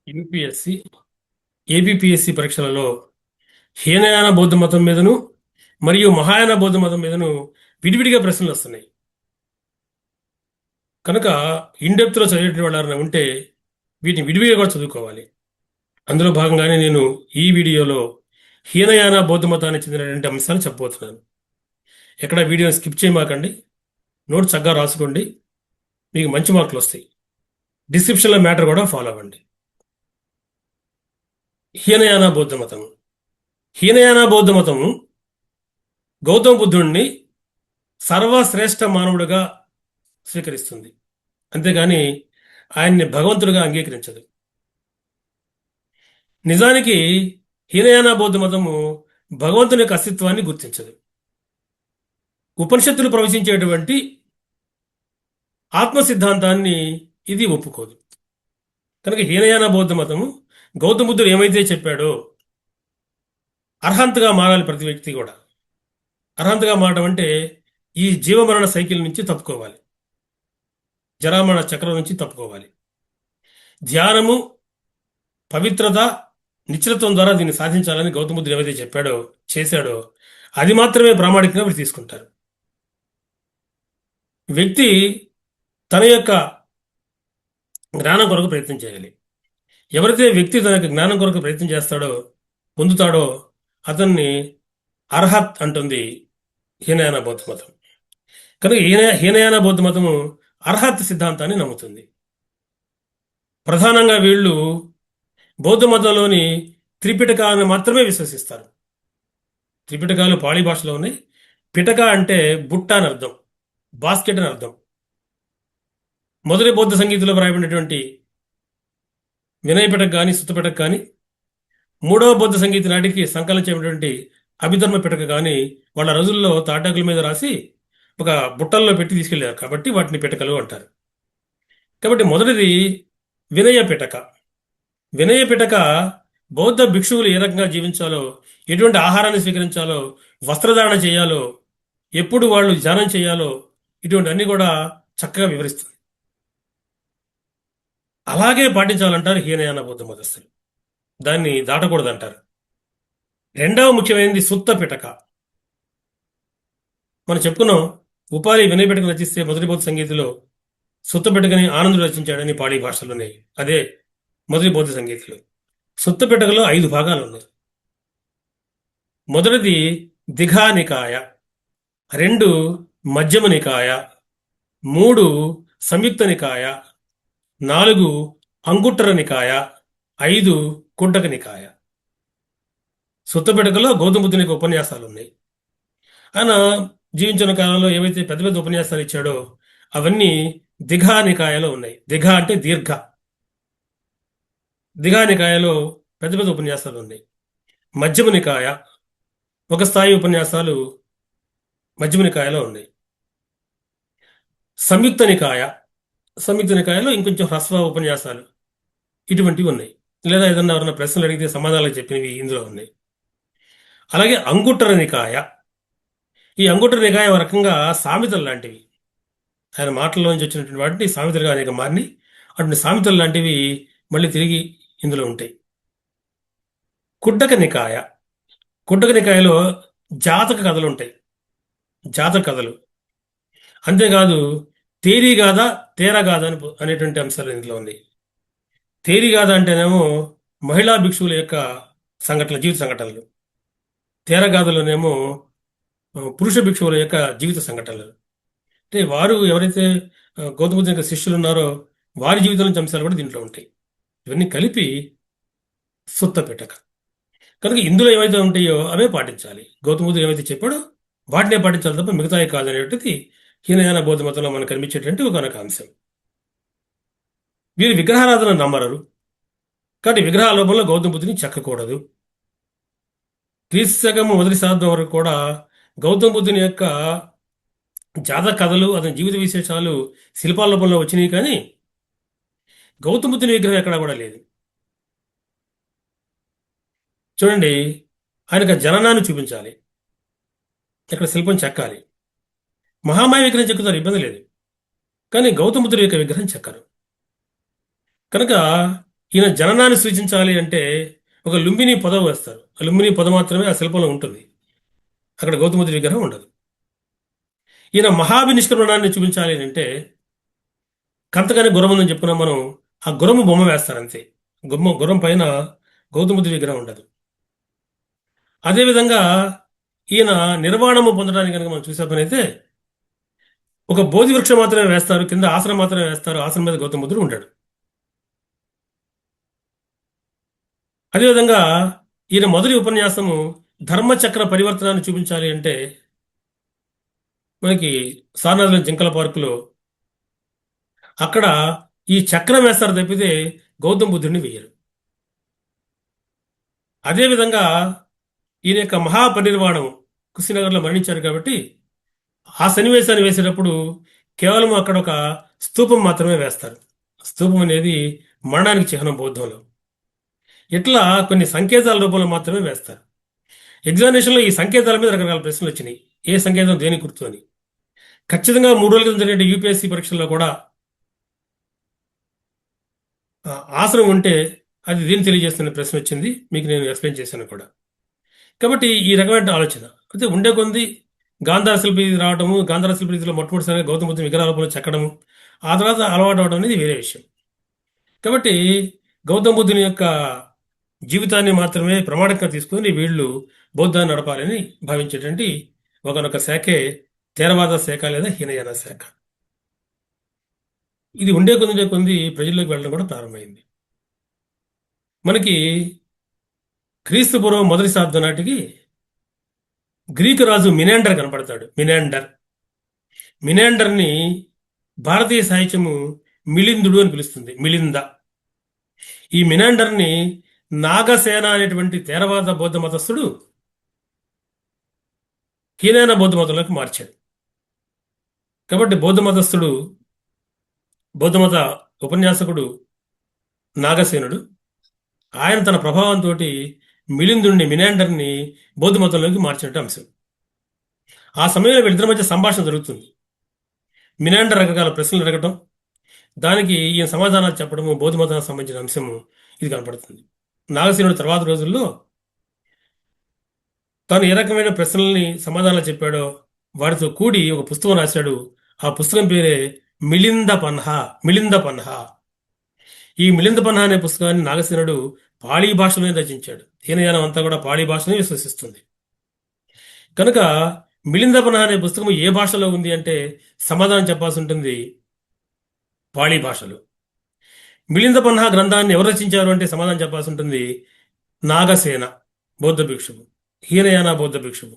UPSC, ABPSC పరీక్షలలో హీనయాన బౌద్ధ మతం మీదను మరియు మహాయాన బౌద్ధ మతం మీదను విడివిడిగా ప్రశ్నలు వస్తున్నాయి. కనుక ఇన్డెప్త్లో చదివేటువంటి వాళ్ళు ఎవరైనా ఉంటే వీటిని విడివిడిగా కూడా చదువుకోవాలి. అందులో భాగంగానే నేను ఈ వీడియోలో హీనయాన బౌద్ధ మతానికి చెందినటువంటి అంశాలు చెప్పబోతున్నాను. ఎక్కడ వీడియోని స్కిప్ చేయమాకండి, నోట్స్ చక్కగా రాసుకోండి, మీకు మంచి మార్కులు వస్తాయి. డిస్క్రిప్షన్లో మ్యాటర్ కూడా ఫాలో అవ్వండి. హీనయాన బౌద్ధ మతం. హీనయాన బౌద్ధ మతం గౌతమ బుద్ధుడిని సర్వశ్రేష్ఠ మానవుడిగా స్వీకరిస్తుంది, అంతేగాని ఆయన్ని భగవంతుడిగా అంగీకరించదు. నిజానికి హీనయాన బౌద్ధ మతము భగవంతుని యొక్క అస్తిత్వాన్ని గుర్తించదు. ఉపనిషత్తులు ప్రవచించేటువంటి ఆత్మ సిద్ధాంతాన్ని ఇది ఒప్పుకోదు. కనుక హీనయాన బౌద్ధ మతము గౌతమ బుద్ధుడు ఏమైతే చెప్పాడో అర్హంతగా మారాలి. ప్రతి వ్యక్తి కూడా అర్హంతగా మారడం అంటే ఈ జీవమరణ సైకిల్ నుంచి తప్పుకోవాలి, జరామరణ చక్రం నుంచి తప్పుకోవాలి. ధ్యానము, పవిత్రత, నిశ్చలత్వం ద్వారా దీన్ని సాధించాలని గౌతమ బుద్ధుడు ఏవైతే చెప్పాడో చేశాడో అది మాత్రమే ప్రామాణికంగా వీళ్ళు తీసుకుంటారు. వ్యక్తి తన యొక్క జ్ఞానం కొరకు ప్రయత్నం చేయాలి. ఎవరైతే వ్యక్తి తన యొక్క జ్ఞానం కొరకు ప్రయత్నం చేస్తాడో, పొందుతాడో అతన్ని అర్హత్ అంటుంది హీనయాన బౌద్ధ మతం. కనుక హీనయాన బౌద్ధ మతము అర్హత్ సిద్ధాంతాన్ని నమ్ముతుంది. ప్రధానంగా వీళ్ళు బౌద్ధ మతంలోని త్రిపిటకాన్ని మాత్రమే విశ్వసిస్తారు. త్రిపిటకాలు పాళీ భాషలో ఉన్నాయి. పిటక అంటే బుట్ట అని అర్థం, బాస్కెట్ అని అర్థం. మొదటి బౌద్ధ సంగీతంలో వ్రాయబడినటువంటి వినయ పిటక కానీ సుత్త పిటక కానీ, మూడవ బౌద్ధ సంగీత నాటికి సంకలనం చేయబడినటువంటి అభిధర్మ పిటక కానీ వాళ్ళ రోజుల్లో తాటాకుల మీద రాసి ఒక బుట్టల్లో పెట్టి తీసుకెళ్లారు కాబట్టి వాటిని పిటకలు అంటారు. కాబట్టి మొదటిది వినయ పిటక. వినయ పిటక బౌద్ధ భిక్షువులు ఏ రకంగా జీవించాలో, ఎటువంటి ఆహారాన్ని స్వీకరించాలో, వస్త్రధారణ చేయాలో, ఎప్పుడు వాళ్ళు ధ్యానం చేయాలో, ఇటువంటి అన్ని కూడా చక్కగా వివరిస్తుంది. అలాగే పాటించాలంటారు హీనయాన బౌద్ధ మతస్థులు. దాన్ని దాటకూడదంటారు. రెండవ ముఖ్యమైనది సుత్త పిటక. మనం చెప్పుకున్నాం, ఉపాధి వినయ పిటక రచిస్తే మొదటి బౌద్ధ సంగీతంలో సుత్త పిటకని ఆనందుడు రచించాడని పాళీ భాషలోనే. అదే మొదటి బౌద్ధ సంగీతంలో. సుత్త పిటకలో 5 భాగాలు ఉన్నాయి. మొదటిది దిఘా నికాయ, 2 మధ్యమ నికాయ, 3 సంయుక్త నికాయ, 4 అంగుట్టర నికాయ, 5 కుండక నికాయ. సుత్త పిటకలో గౌతమ బుద్ధుని యొక్క ఉపన్యాసాలు ఉన్నాయి. ఆయన జీవించిన కాలంలో ఏవైతే పెద్ద పెద్ద ఉపన్యాసాలు ఇచ్చాడో అవన్నీ దిఘా నికాయలో ఉన్నాయి. దిఘా అంటే దీర్ఘ. దిఘా నికాయలో పెద్ద పెద్ద ఉపన్యాసాలు ఉన్నాయి. మధ్యమ నికాయ, ఒక స్థాయి ఉపన్యాసాలు మధ్యమ నికాయలో ఉన్నాయి. సంయుక్త నికాయ, సంయుక్త నికాయలో ఇంకొంచెం హ్రస్వ ఉపన్యాసాలు ఇటువంటివి ఉన్నాయి. లేదా ఏదన్నా ఎవరైనా ప్రశ్నలు అడిగితే సమాధానాలు చెప్పినవి ఇందులో ఉన్నాయి. అలాగే అంగుట్టర నికాయ. ఈ అంగుట్టర నికాయ ఒక రకంగా సామెతలు లాంటివి. ఆయన మాటల్లో నుంచి వచ్చినటువంటి వాటిని సామెతలుగా అనేక మారిని. అటువంటి సామెతలు లాంటివి మళ్ళీ తిరిగి ఇందులో ఉంటాయి. కుడ్డక నికాయ. కుడ్డక నికాయలో జాతక కథలు ఉంటాయి. జాతక కథలు అంతేకాదు తేరీగాథ, తేరగాథ అనేటువంటి అంశాలు ఇందులో ఉన్నాయి. తేరీగాథ అంటేనేమో మహిళా భిక్షువుల యొక్క సంఘటనలు, జీవిత సంఘటనలు. తేరగాథలోనేమో పురుష భిక్షువుల యొక్క జీవిత సంఘటనలు. అంటే వారు ఎవరైతే గౌతమ బుద్ధుని యొక్క శిష్యులు ఉన్నారో వారి జీవితం నుంచి అంశాలు కూడా దీంట్లో ఉంటాయి. ఇవన్నీ కలిపి సుత్త పిటక. కనుక ఇందులో ఏవైతే ఉంటాయో అవే పాటించాలి. గౌతమ బుద్ధుడు ఏవైతే చెప్పాడో వాటినే పాటించాలి తప్ప మిగతాయి కాదనేటువంటిది హీనయాన బౌద్ధ మతంలో మనకు కనిపించేటువంటి ఒక అంశం. వీరు విగ్రహారాధన నమ్మరు కాబట్టి విగ్రహాలోపంలో గౌతమ బుద్ధుని చెక్కకూడదు. క్రీస్తు శకం మొదటి శతాబ్దం వరకు కూడా గౌతమ బుద్ధుని యొక్క జాతక కథలు, అతని జీవిత విశేషాలు శిల్పాల రూపంలో వచ్చినాయి, కానీ గౌతమ బుద్ధుని విగ్రహం ఎక్కడా కూడా లేదు. చూడండి, ఆయనకు జననాన్ని చూపించాలి, ఇక్కడ శిల్పం చెక్కాలి. మహామాయ విగ్రహం చెక్కుతారు, ఇబ్బంది లేదు, కానీ గౌతమ బుద్ధుడి యొక్క విగ్రహం చెక్కరు. కనుక ఈయన జననాన్ని సూచించాలి అంటే ఒక లుంబిని పొద వేస్తారు. ఆ లుంబిని పొద మాత్రమే ఆ శిల్పంలో ఉంటుంది. అక్కడ గౌతమ బుద్ధుడి విగ్రహం ఉండదు. ఈయన మహాభినిష్క్రమణాన్ని చూపించాలి అంటే కంతకని గుర్రం ఉందని చెప్పుకున్నాం మనం. ఆ గుర్రము బొమ్మ వేస్తారు అంతే. గుర్రం పైన గౌతమ బుద్ధుడి విగ్రహం ఉండదు. అదేవిధంగా ఈయన నిర్వాణము పొందడానికి కనుక మనం చూసే పని అయితే ఒక బోధి వృక్షం మాత్రమే వేస్తారు, కింద ఆసనం మాత్రమే వేస్తారు, ఆసనం మీద గౌతమ బుద్ధుడు ఉంటాడు. అదేవిధంగా ఈయన మొదటి ఉపన్యాసము ధర్మచక్ర పరివర్తనాన్ని చూపించాలి అంటే మనకి సారనాథుల జింకల పార్కులో అక్కడ ఈ చక్రం వేస్తారు తప్పితే గౌతమ బుద్ధుడిని వేయరు. అదేవిధంగా ఈయన యొక్క మహాపరినిర్వాణం కుశీనగర్లో మరణించారు కాబట్టి ఆ సన్నివేశాన్ని వేసేటప్పుడు కేవలం అక్కడ ఒక స్తూపం మాత్రమే వేస్తారు. స్తూపం అనేది మరణానికి చిహ్నం బౌద్ధంలో. ఇట్లా కొన్ని సంకేతాల రూపంలో మాత్రమే వేస్తారు. ఎగ్జామినేషన్లో ఈ సంకేతాల మీద రకరకాల ప్రశ్నలు వచ్చినాయి. ఏ సంకేతం దేని గుర్తు అని. ఖచ్చితంగా 3 రోజుల క్రితం జరిగే యూపీఎస్సీ పరీక్షల్లో కూడా ఆ, ఆసనం ఉంటే అది దేని తెలియజేస్తున్న ప్రశ్న వచ్చింది. మీకు నేను ఎక్స్ప్లెయిన్ చేశాను కూడా. కాబట్టి ఈ రకమైన ఆలోచన అయితే ఉండే కొంది గాంధార శిల్పి రావడము, గాంధార శిల్పి రీతిలో మొట్టమొదటిసారిగా గౌతమ బుద్ధ విగ్రహాలను చెక్కడము, ఆ తర్వాత అలవాటు అవడం అనేది వేరే విషయం. కాబట్టి గౌతమ బుద్ధుని యొక్క జీవితాన్ని మాత్రమే ప్రమాణంగా తీసుకుని వీళ్ళు బౌద్ధాన్ని నడపాలని భావించేటువంటి ఒకనొక శాఖే థేరవాద శాఖ లేదా హీనయాన శాఖ. ఇది ఉండే కొంది ప్రజల్లోకి వెళ్ళడం కూడా ప్రారంభమైంది. మనకి క్రీస్తు పూర్వం మొదటి శతాబ్దం నాటికి గ్రీకు రాజు మినాండర్ కనపడతాడు. మినాండర్ని భారతీయ సాహిత్యము మిలిందుడు అని పిలుస్తుంది. మిలింద. ఈ మినాండర్ని నాగసేన అనేటువంటి థేరవాద బౌద్ధ మతస్థుడు హీనయాన బౌద్ధ మతంలోకి మార్చాడు. కాబట్టి బౌద్ధమత ఉపన్యాసకుడు నాగసేనుడు ఆయన తన ప్రభావంతో మిలిందుడిని మినాండర్ని బౌద్ధ మతంలోకి మార్చినట్టు అంశం. ఆ సమయంలో వీళ్ళిద్దరి మధ్య సంభాషణ జరుగుతుంది. మినాండర్ రకరకాల ప్రశ్నలు అడగటం, దానికి ఈయన సమాధానాలు చెప్పడము బౌద్ధ మతానికి సంబంధించిన అంశము ఇది కనపడుతుంది. నాగసేనుడు తర్వాత రోజుల్లో తాను ఏ రకమైన ప్రశ్నల్ని సమాధానాలు చెప్పాడో వాటితో కూడి ఒక పుస్తకం రాశాడు. ఆ పుస్తకం పేరే మిలింద పన్హా. ఈ మిలింద పన్హా అనే పుస్తకాన్ని నాగసేనుడు పాళీ భాషలోనే రచించాడు. హీనయానం అంతా కూడా పాళీ భాషనే విశ్వసిస్తుంది. కనుక మిలింద పన్హా అనే పుస్తకం ఏ భాషలో ఉంది అంటే సమాధానం చెప్పాల్సి ఉంటుంది పాళీ భాషలో. మిలింద పన్హా గ్రంథాన్ని ఎవరు రచించారు అంటే సమాధానం చెప్పాల్సి ఉంటుంది నాగసేన బౌద్ధ భిక్షువు, హీనయాన బౌద్ధ భిక్షువు.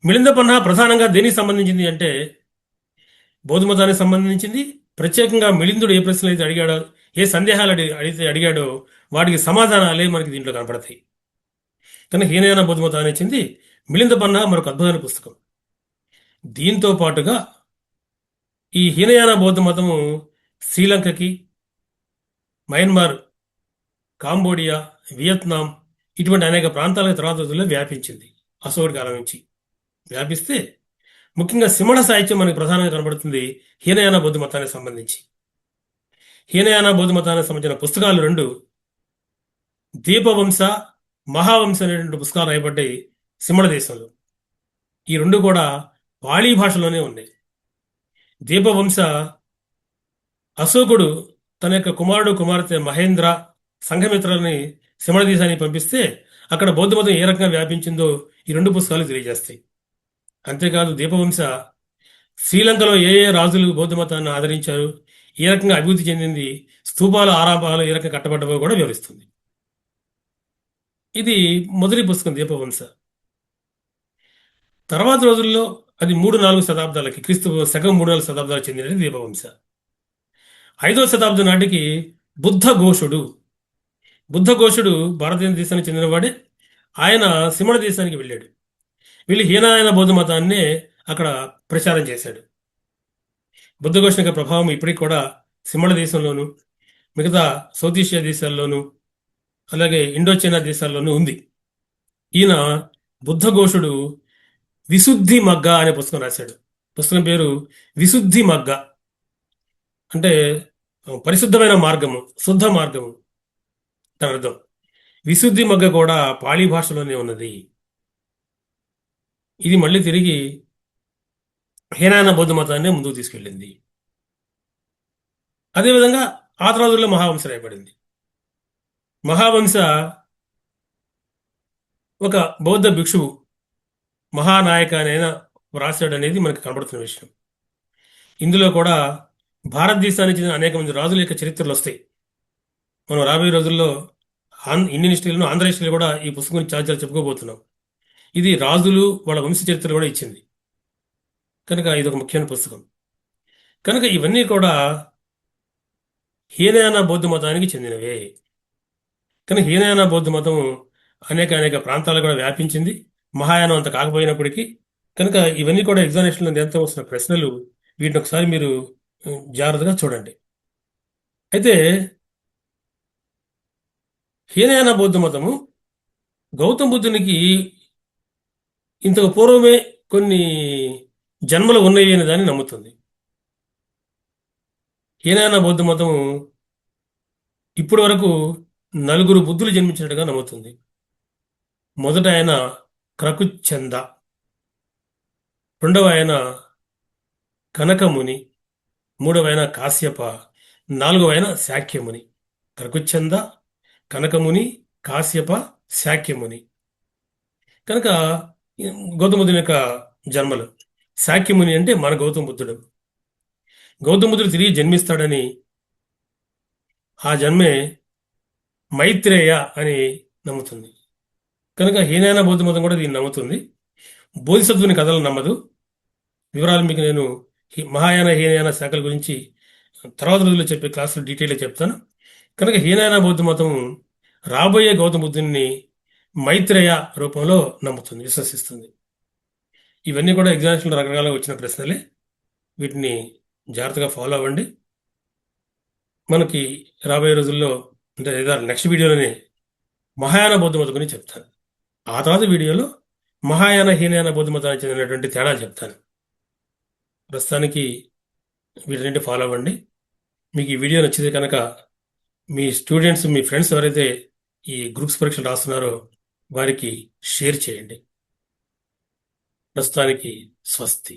మిలింద పన్హా ప్రధానంగా దేనికి సంబంధించింది అంటే బౌద్ధ మతానికి సంబంధించింది. ప్రత్యేకంగా మిలిందుడు ఏ ప్రశ్నలు అయితే అడిగాడో, ఏ సందేహాలు అడిగాడో వాటికి సమాధానాలే మనకి దీంట్లో కనపడతాయి. కనుక హీనయాన బౌద్ధ మతాన్ని ఇచ్చింది మిలింద పన్హా మరొక అద్భుతమైన పుస్తకం. దీంతో పాటుగా ఈ హీనయాన బౌద్ధ మతము శ్రీలంకకి, మయన్మార్, కాంబోడియా, వియత్నాం ఇటువంటి అనేక ప్రాంతాలకు తర్వాత రోజుల్లో వ్యాపించింది. అశోకుడి కాలం నుంచి వ్యాపిస్తే ముఖ్యంగా సిమళ సాహిత్యం మనకి ప్రధానంగా కనబడుతుంది హీనయాన బౌద్ధ మతానికి సంబంధించి. హీనయాన బౌద్ధ మతానికి సంబంధించిన పుస్తకాలు 2 దీపవంశ, మహావంశ అనేటువంటి పుస్తకాలు రాయబడ్డాయి సిమళ దేశంలో. ఈ 2 కూడా పాళీ భాషలోనే ఉన్నాయి. దీపవంశ అశోకుడు తన యొక్క కుమార్తె మహేంద్ర సంఘమిత్రులని సిమళ దేశానికి పంపిస్తే అక్కడ బౌద్ధ మతం ఏ రకంగా వ్యాపించిందో ఈ 2 పుస్తకాలు తెలియజేస్తాయి. అంతేకాదు దీపవంశ శ్రీలంకలో ఏ ఏ రాజులు బౌద్ధ మతాన్ని ఆదరించారు, ఏ రకంగా అభివృద్ధి చెందింది, స్తూపాలు ఆరాపాలు ఏ రకంగా కట్టబడ్డవో కూడా వివరిస్తుంది. ఇది మొదటి పుస్తకం దీపవంశ. తర్వాత రోజుల్లో అది 3-4 శతాబ్దాలకి క్రీస్తు శకం 3-4 శతాబ్దాలకు చెందినది దీపవంశ. 5వ శతాబ్దం నాటికి బుద్ధఘోషుడు భారతదేశానికి చెందినవాడే. ఆయన సిమళ దేశానికి వెళ్ళాడు. వీళ్ళు హీనయాన బౌద్ధ మతాన్నే అక్కడ ప్రచారం చేశాడు. బుద్ధఘోష యొక్క ప్రభావం ఇప్పటికి కూడా సిమళ దేశంలోను, మిగతా సౌత్ ఏషియా దేశాల్లోనూ, అలాగే ఇండో చైనా దేశాల్లోనూ ఉంది. ఈయన బుద్ధఘోషుడు విశుద్ధి మగ్గ అనే పుస్తకం రాశాడు. పుస్తకం పేరు విశుద్ధి మగ్గ. అంటే పరిశుద్ధమైన మార్గము, శుద్ధ మార్గము దాని అర్థం. విశుద్ధి మొగ్గ కూడా పాళీ భాషలోనే ఉన్నది. ఇది మళ్ళీ తిరిగి హీనాయన బౌద్ధ మతాన్ని ముందుకు తీసుకెళ్ళింది. అదేవిధంగా ఆ తర్వాత రోజుల్లో మహావంశ రాయబడింది. మహావంశ ఒక బౌద్ధ భిక్షువు మహానాయక అయిన వ్రాసాడు అనేది మనకు కనబడుతున్న విషయం. ఇందులో కూడా భారతదేశానికి చెందిన అనేక మంది రాజుల యొక్క చరిత్రలు వస్తాయి. మనం రాబోయే రోజుల్లో ఇండియన్ హిస్టరీలో, ఆంధ్ర హిస్టరీలో కూడా ఈ పుస్తకం గురించి చాలా చాలా చెప్పుకోబోతున్నాం. ఇది రాజులు వాళ్ళ వంశ చరిత్రలు కూడా ఇచ్చింది కనుక ఇది ఒక ముఖ్యమైన పుస్తకం. కనుక ఇవన్నీ కూడా హీనయాన బౌద్ధ మతానికి చెందినవే. కానీ హీనయాన బౌద్ధ మతం అనేక అనేక ప్రాంతాలు కూడా వ్యాపించింది. మహాయానం అంత కాకపోయినప్పటికీ. కనుక ఇవన్నీ కూడా ఎగ్జామినేషన్లో ఎంత వస్తున్న ప్రశ్నలు. వీటిని ఒకసారి మీరు జాగ్రత్తగా చూడండి. అయితే హీనయాన బౌద్ధ మతము గౌతమ బుద్ధునికి ఇంతకు పూర్వమే కొన్ని జన్మలు ఉన్నాయి అనే దాన్ని నమ్ముతుంది. హీనయాన బౌద్ధ మతము ఇప్పటి వరకు 4 బుద్ధులు జన్మించినట్టుగా నమ్ముతుంది. మొదట ఆయన క్రకుచంద, రెండవ ఆయన కనకముని, మూడవ ఆయన కాశ్యప, నాలుగవ ఆయన శాక్యముని. క్రకుచంద, కనకముని, కాశ్యప, శాక్యముని. కనుక గౌతమ బుద్ధుని యొక్క జన్మలు. శాక్యముని అంటే మన గౌతమ బుద్ధుడు. గౌతమ బుద్ధుడు తిరిగి జన్మిస్తాడని, ఆ జన్మే మైత్రేయ అని నమ్ముతుంది. కనుక హీనయాన బౌద్ధ మతం కూడా దీన్ని నమ్ముతుంది. బోధిసత్వుని కథలు నమ్మదు. వివరాలు మీకు నేను మహాయాన హీనయాన శాఖల గురించి తర్వాత రోజుల్లో చెప్పే క్లాసులో డీటెయిల్గా చెప్తాను. కనుక హీనయాన బౌద్ధ మతం రాబోయే గౌతమ బుద్ధుని మైత్రేయ రూపంలో నమ్ముతుంది, విశ్వసిస్తుంది. ఇవన్నీ కూడా ఎగ్జామినేషన్లో రకరకాలుగా వచ్చిన ప్రశ్నలే. వీటిని జాగ్రత్తగా ఫాలో అవ్వండి. మనకి రాబోయే రోజుల్లో అంటే లేదా నెక్స్ట్ వీడియోలోనే మహాయాన బౌద్ధ మతం గురించి చెప్తాను. ఆ తర్వాత వీడియోలో మహాయాన హీనయాన బౌద్ధ మతానికి చెందినటువంటి తేడాలు చెప్తాను. ప్రస్తుతానికి వీటిని ఫాలో అవ్వండి. మీకు ఈ వీడియో నచ్చితే కనుక మీ స్టూడెంట్స్, మీ ఫ్రెండ్స్ ఎవరైతే ఈ గ్రూప్స్ పరీక్షలు రాస్తున్నారో వారికి షేర్ చేయండి. ప్రస్తుతానికి స్వస్తి.